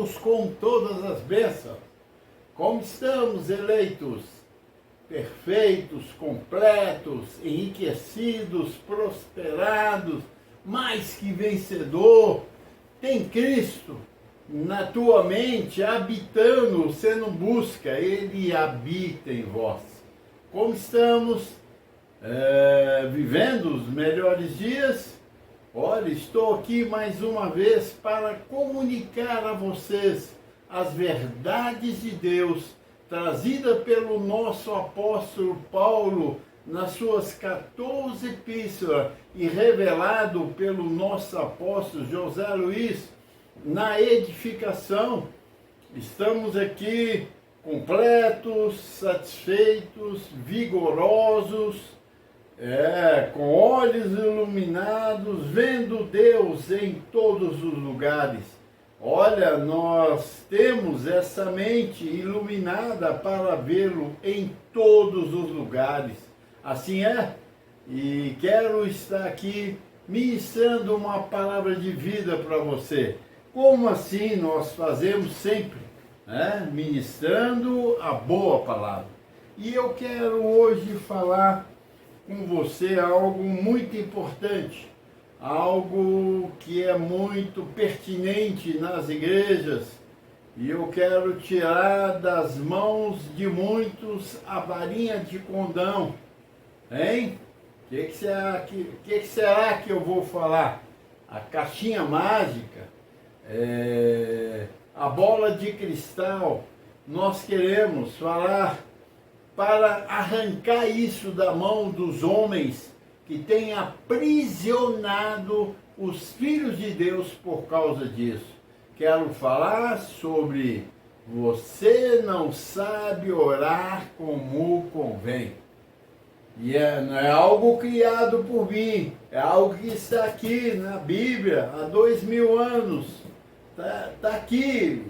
Deus com todas as bênçãos. Como estamos, eleitos? Perfeitos, completos, enriquecidos, prosperados, mais que vencedor. Tem Cristo na tua mente, habitando, você não busca, Ele habita em vós. Como estamos? Vivendo os melhores dias? Olha, estou aqui mais uma vez para comunicar a vocês as verdades de Deus, trazida pelo nosso apóstolo Paulo nas suas 14 epístolas e revelado pelo nosso apóstolo José Luiz na edificação. Estamos aqui completos, satisfeitos, vigorosos, com olhos iluminados, vendo Deus em todos os lugares. Olha, nós temos essa mente iluminada para vê-lo em todos os lugares. Assim é? E quero estar aqui ministrando uma palavra de vida para você. Como assim nós fazemos sempre? Ministrando a boa palavra. E eu quero hoje falar com você algo muito importante, algo que é muito pertinente nas igrejas, e eu quero tirar das mãos de muitos a varinha de condão, hein? O que será que eu vou falar? A caixinha mágica, a bola de cristal. Nós queremos falar para arrancar isso da mão dos homens que têm aprisionado os filhos de Deus por causa disso. Quero falar sobre você não sabe orar como convém. E não é algo criado por mim, é algo que está aqui na Bíblia há 2000 anos. Está aqui,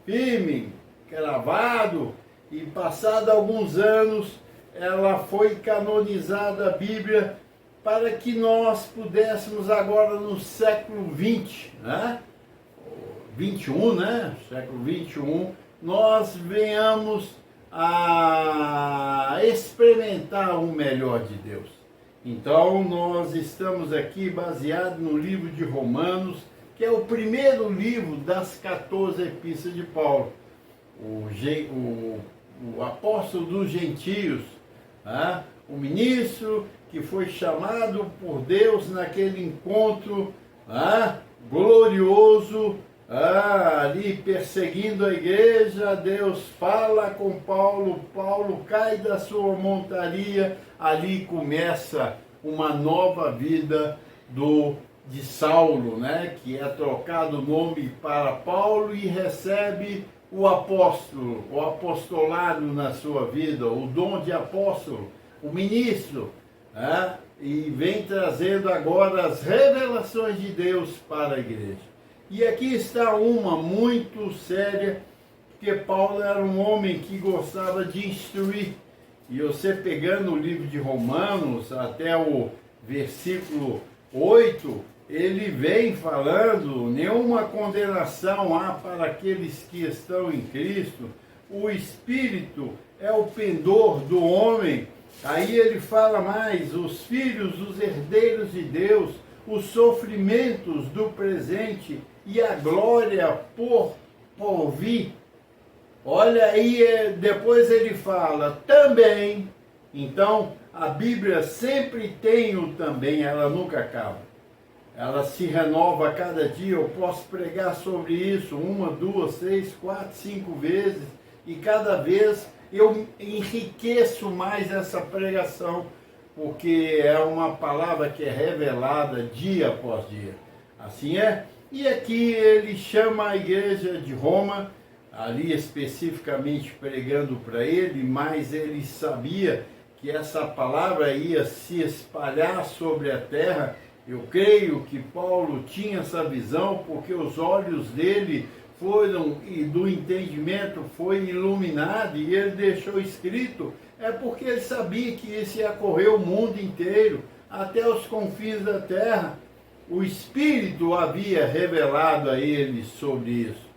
firme, gravado. E passado alguns anos, ela foi canonizada, a Bíblia, para que nós pudéssemos agora no século XX, 21, século 21, nós venhamos a experimentar o melhor de Deus. Então, nós estamos aqui baseados no livro de Romanos, que é o primeiro livro das 14 epístolas de Paulo. O apóstolo dos gentios, o ministro que foi chamado por Deus naquele encontro glorioso, ali perseguindo a igreja. Deus fala com Paulo, Paulo cai da sua montaria, ali começa uma nova vida de Saulo, que é trocado o nome para Paulo e recebe o apostolado na sua vida, o dom de apóstolo, o ministro, e vem trazendo agora as revelações de Deus para a igreja. E aqui está uma muito séria, porque Paulo era um homem que gostava de instruir. E você pegando o livro de Romanos, até o versículo 8, ele vem falando, nenhuma condenação há para aqueles que estão em Cristo, o Espírito é o pendor do homem. Aí ele fala mais, os filhos, os herdeiros de Deus, os sofrimentos do presente e a glória por vir. Olha aí, depois ele fala, também. Então, a Bíblia sempre tem o também, ela nunca acaba. Ela se renova a cada dia. Eu posso pregar sobre isso 1, 2, 3, 4, 5 vezes, e cada vez eu enriqueço mais essa pregação, porque é uma palavra que é revelada dia após dia. Assim é. E aqui ele chama a igreja de Roma, ali especificamente pregando para ele, mas ele sabia que essa palavra ia se espalhar sobre a terra. Eu creio que Paulo tinha essa visão, porque os olhos dele foram, e do entendimento foi iluminado, e ele deixou escrito, porque ele sabia que isso ia correr o mundo inteiro, até os confins da terra. O Espírito havia revelado a ele sobre isso.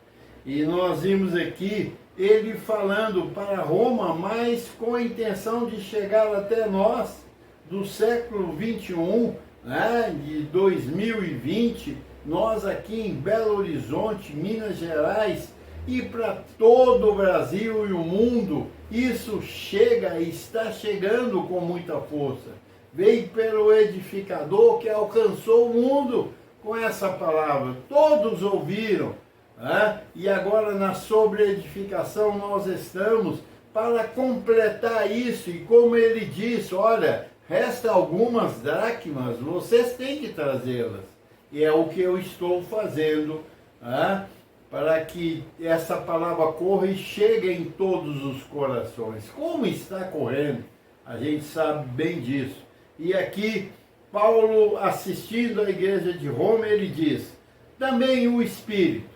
E nós vimos aqui ele falando para Roma, mas com a intenção de chegar até nós, do século 21, né, de 2020, nós aqui em Belo Horizonte, Minas Gerais, e para todo o Brasil e o mundo, isso chega e está chegando com muita força. Veio pelo edificador que alcançou o mundo com essa palavra. Todos ouviram, né? E agora na sobreedificação nós estamos para completar isso. E como ele disse, olha, resta algumas dracmas, vocês têm que trazê-las. E é o que eu estou fazendo, né? Para que essa palavra corra e chegue em todos os corações. Como está correndo, a gente sabe bem disso. E aqui, Paulo, assistindo à igreja de Roma, ele diz, também o Espírito,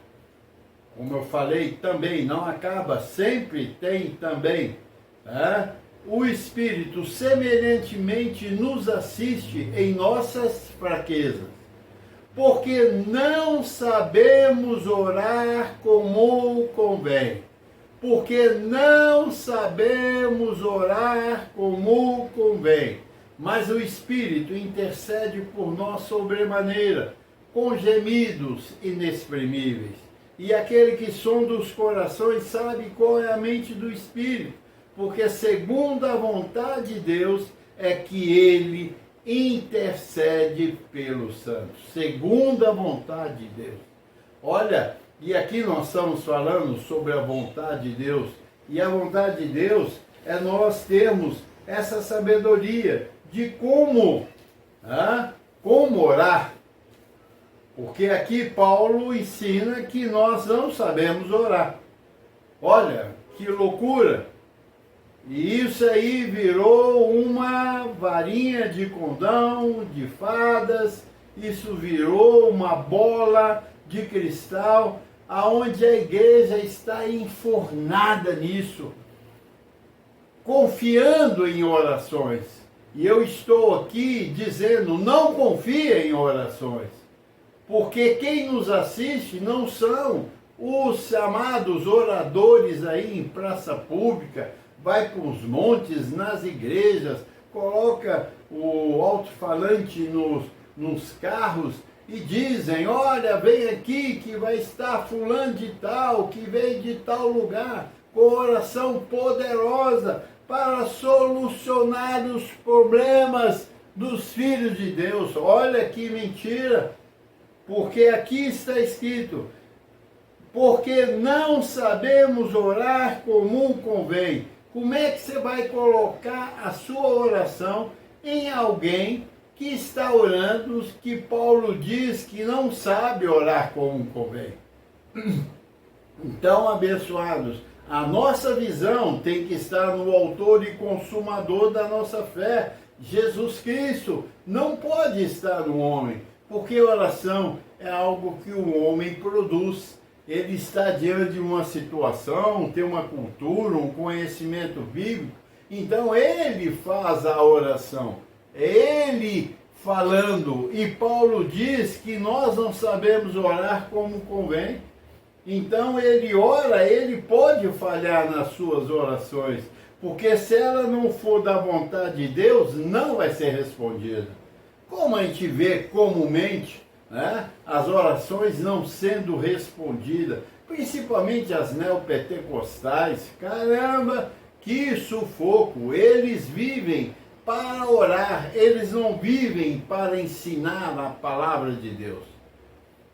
como eu falei, também, não acaba, sempre tem também, né? O Espírito semelhantemente nos assiste em nossas fraquezas, porque não sabemos orar como convém. Porque não sabemos orar como convém. Mas o Espírito intercede por nós sobremaneira, com gemidos inexprimíveis. E aquele que sonda os corações sabe qual é a mente do Espírito, porque segundo a vontade de Deus é que ele intercede pelos santos, segundo a vontade de Deus. Olha, e aqui nós estamos falando sobre a vontade de Deus, e a vontade de Deus é nós termos essa sabedoria de como orar. Porque aqui Paulo ensina que nós não sabemos orar. Olha, que loucura! E isso aí virou uma varinha de condão, de fadas, isso virou uma bola de cristal, aonde a igreja está enfornada nisso, confiando em orações. E eu estou aqui dizendo, não confie em orações, porque quem nos assiste não são os chamados oradores aí em praça pública, vai para os montes, nas igrejas, coloca o alto-falante nos carros e dizem, olha, vem aqui que vai estar fulano de tal, que vem de tal lugar, com oração poderosa para solucionar os problemas dos filhos de Deus. Olha que mentira, porque aqui está escrito, porque não sabemos orar como convém. Como é que você vai colocar a sua oração em alguém que está orando, que Paulo diz que não sabe orar como convém? Então, abençoados, a nossa visão tem que estar no autor e consumador da nossa fé, Jesus Cristo. Não pode estar no homem, porque oração é algo que o homem produz. Ele está diante de uma situação, tem uma cultura, um conhecimento bíblico, então ele faz a oração, é ele falando, e Paulo diz que nós não sabemos orar como convém, então ele ora, ele pode falhar nas suas orações, porque se ela não for da vontade de Deus, não vai ser respondida. Como a gente vê comumente, né, as orações não sendo respondidas, principalmente as neopentecostais, caramba, que sufoco! Eles vivem para orar, eles não vivem para ensinar a palavra de Deus.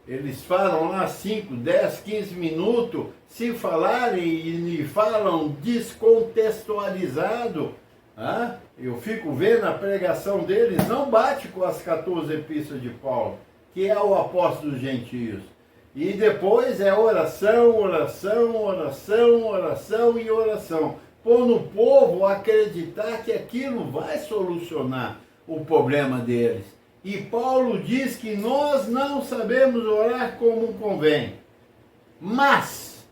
Eles falam lá 5, 10, 15 minutos, se falarem e falam descontextualizado, eu fico vendo a pregação deles, não bate com as 14 epístolas de Paulo, que é o apóstolo dos gentios. E depois é oração, oração, oração, oração e oração. Pondo o povo a acreditar que aquilo vai solucionar o problema deles. E Paulo diz que nós não sabemos orar como convém. Mas,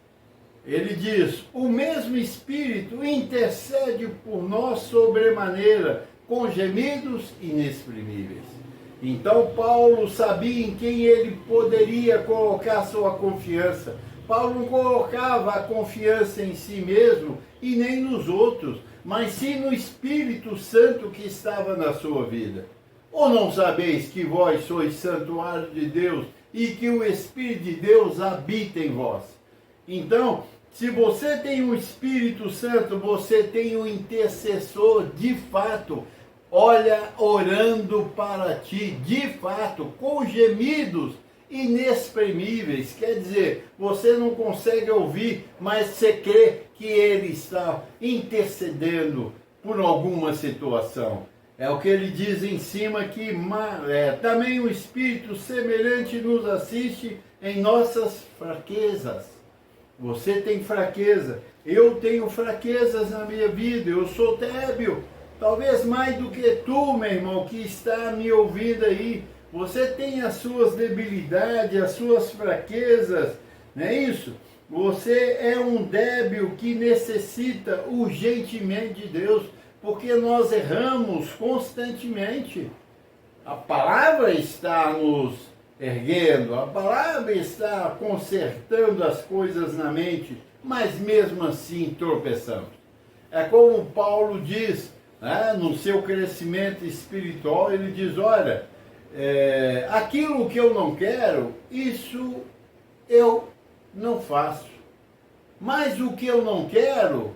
ele diz, o mesmo Espírito intercede por nós sobremaneira, com gemidos inexprimíveis. Então Paulo sabia em quem ele poderia colocar sua confiança, Paulo não colocava a confiança em si mesmo e nem nos outros, mas sim no Espírito Santo que estava na sua vida. Ou não sabeis que vós sois santuário de Deus e que o Espírito de Deus habita em vós? Então, se você tem o Espírito Santo, você tem um intercessor de fato, olha, orando para ti, de fato, com gemidos inexprimíveis. Quer dizer, você não consegue ouvir, mas você crê que ele está intercedendo por alguma situação. É o que ele diz em cima, que também o Espírito semelhante nos assiste em nossas fraquezas. Você tem fraqueza, eu tenho fraquezas na minha vida, eu sou débil, talvez mais do que tu, meu irmão, que está me ouvindo aí. Você tem as suas debilidades, as suas fraquezas, não é isso? Você é um débil que necessita urgentemente de Deus, porque nós erramos constantemente. A palavra está nos erguendo, a palavra está consertando as coisas na mente, mas mesmo assim tropeçamos. É como Paulo diz, né, no seu crescimento espiritual, ele diz, olha, aquilo que eu não quero, isso eu não faço. Mas o que eu não quero,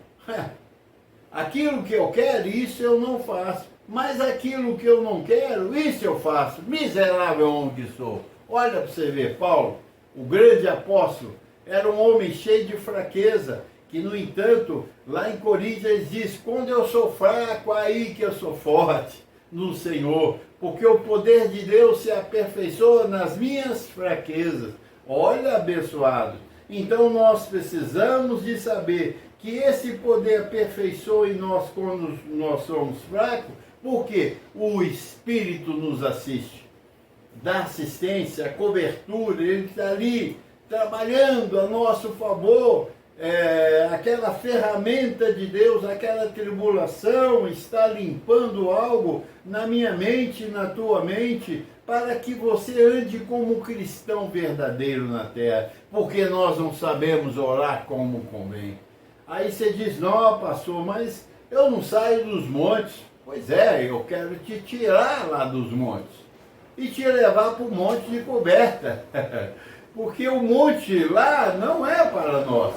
aquilo que eu quero, isso eu não faço. Mas aquilo que eu não quero, isso eu faço. Miserável homem que sou. Olha para você ver, Paulo, o grande apóstolo, era um homem cheio de fraqueza, que no entanto, lá em Coríntios diz, quando eu sou fraco, aí que eu sou forte no Senhor, porque o poder de Deus se aperfeiçoa nas minhas fraquezas. Olha, abençoado. Então nós precisamos de saber que esse poder aperfeiçoa em nós quando nós somos fracos, porque o Espírito nos assiste, dá assistência, cobertura, ele está ali trabalhando a nosso favor, aquela ferramenta de Deus, aquela tribulação está limpando algo na minha mente, na tua mente, para que você ande como um cristão verdadeiro na terra, porque nós não sabemos orar como convém. Aí você diz, não, pastor, mas eu não saio dos montes. Pois é, eu quero te tirar lá dos montes e te levar para o monte de coberta, porque o monte lá não é para nós.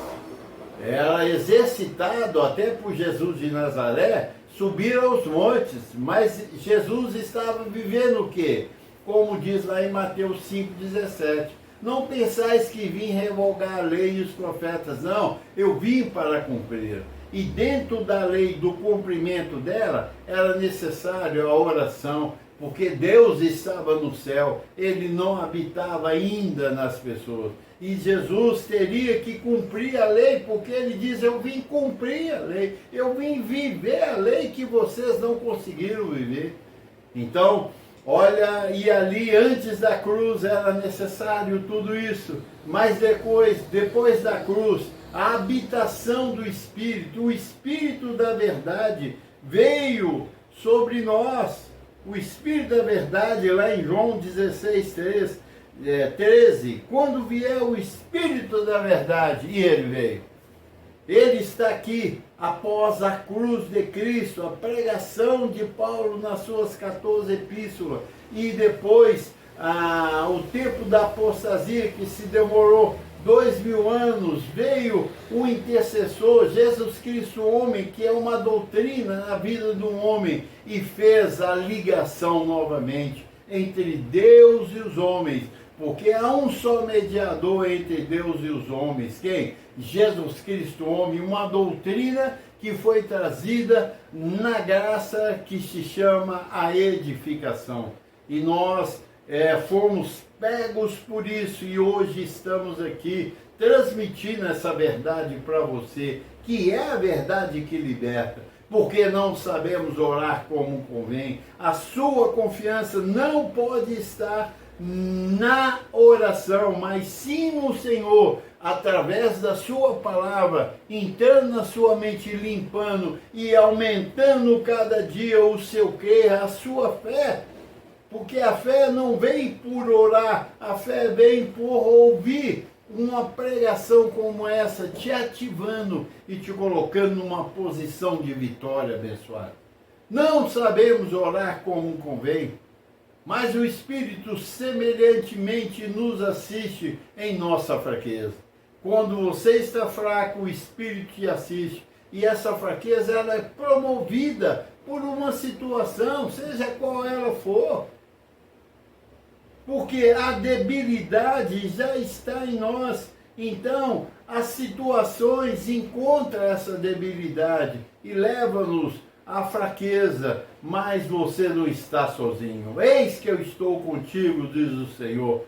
Era exercitado até por Jesus de Nazaré subir aos montes, mas Jesus estava vivendo o quê? Como diz lá em Mateus 5,17. Não pensais que vim revogar a lei e os profetas, não, eu vim para cumprir. E dentro da lei, do cumprimento dela, era necessário a oração, porque Deus estava no céu, ele não habitava ainda nas pessoas. E Jesus teria que cumprir a lei, porque ele diz, eu vim cumprir a lei, eu vim viver a lei que vocês não conseguiram viver. Então, olha, e ali antes da cruz era necessário tudo isso, mas depois da cruz, a habitação do Espírito, o Espírito da verdade veio sobre nós. O Espírito da verdade, lá em João 13, quando vier o Espírito da verdade, e ele veio. Ele está aqui após a cruz de Cristo, a pregação de Paulo nas suas 14 epístolas, e depois o tempo da apostasia, que se demorou 2000 anos, veio o intercessor, Jesus Cristo, homem, que é uma doutrina na vida de um homem, e fez a ligação novamente entre Deus e os homens, porque há um só mediador entre Deus e os homens. Quem? Jesus Cristo, homem, uma doutrina que foi trazida na graça que se chama a edificação. E nós fomos pegos por isso e hoje estamos aqui transmitindo essa verdade para você, que é a verdade que liberta, porque não sabemos orar como convém. A sua confiança não pode estar na oração, mas sim no Senhor, através da sua palavra, entrando na sua mente, limpando e aumentando cada dia o seu crer, a sua fé. Porque a fé não vem por orar, a fé vem por ouvir. uma pregação como essa te ativando e te colocando numa posição de vitória, abençoado. Não sabemos orar como convém, mas o Espírito semelhantemente nos assiste em nossa fraqueza. Quando você está fraco, o Espírito te assiste. E essa fraqueza ela é promovida por uma situação, seja qual ela for. Porque a debilidade já está em nós. Então, as situações encontram essa debilidade e levam-nos à fraqueza. Mas você não está sozinho. Eis que eu estou contigo, diz o Senhor.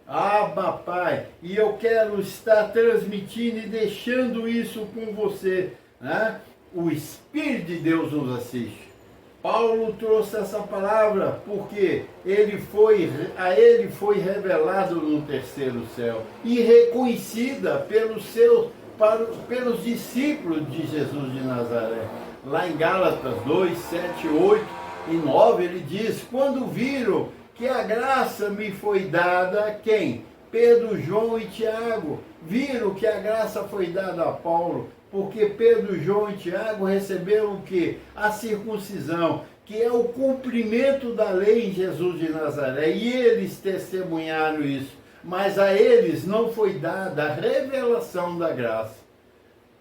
Abba, Pai. E eu quero estar transmitindo e deixando isso com você. Né? O Espírito de Deus nos assiste. Paulo trouxe essa palavra porque a ele foi revelado no terceiro céu e reconhecida pelos discípulos de Jesus de Nazaré. Lá em Gálatas 2, 7, 8 e 9 ele diz: quando viram que a graça me foi dada, quem? Pedro, João e Tiago. Viram que a graça foi dada a Paulo, porque Pedro, João e Tiago receberam o quê? A circuncisão, que é o cumprimento da lei em Jesus de Nazaré. E eles testemunharam isso. Mas a eles não foi dada a revelação da graça.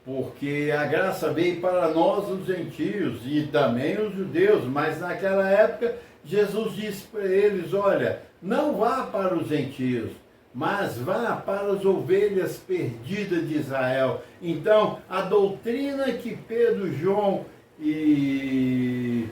Porque a graça veio para nós, os gentios, e também os judeus. Mas naquela época, Jesus disse para eles: olha, não vá para os gentios, mas vá para as ovelhas perdidas de Israel. Então, a doutrina que Pedro, João e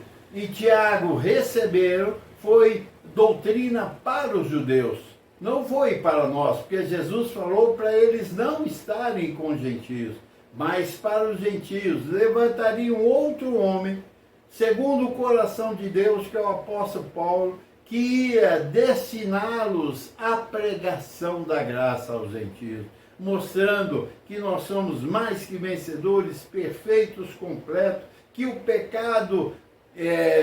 Tiago receberam foi doutrina para os judeus. Não foi para nós, porque Jesus falou para eles não estarem com os gentios, mas para os gentios levantariam outro homem, segundo o coração de Deus, que é o apóstolo Paulo, que ia destiná-los à pregação da graça aos gentios, mostrando que nós somos mais que vencedores, perfeitos, completos, que o pecado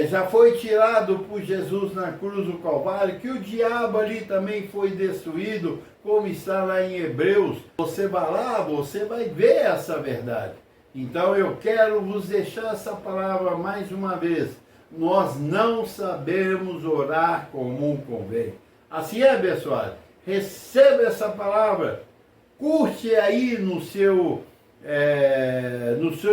já foi tirado por Jesus na cruz do Calvário, que o diabo ali também foi destruído, como está lá em Hebreus. Você vai lá, você vai ver essa verdade. Então eu quero vos deixar essa palavra mais uma vez. Nós não sabemos orar como convém. Assim é, abençoado. Receba essa palavra. Curte aí no seu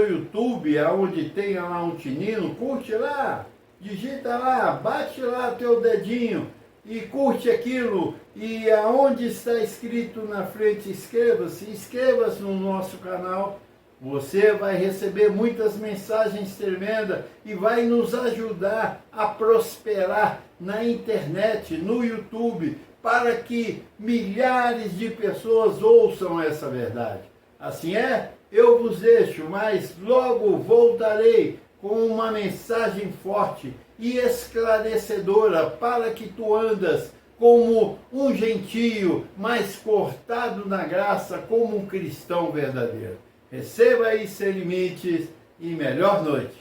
YouTube, aonde tem lá um tininho, curte lá, digita lá, bate lá teu dedinho e curte aquilo. E aonde está escrito na frente, inscreva-se no nosso canal. Você vai receber muitas mensagens tremendas e vai nos ajudar a prosperar na internet, no YouTube, para que milhares de pessoas ouçam essa verdade. Assim é? Eu vos deixo, mas logo voltarei com uma mensagem forte e esclarecedora para que tu andas como um gentio, mas cortado na graça, como um cristão verdadeiro. Receba aí sem limites e melhor noite.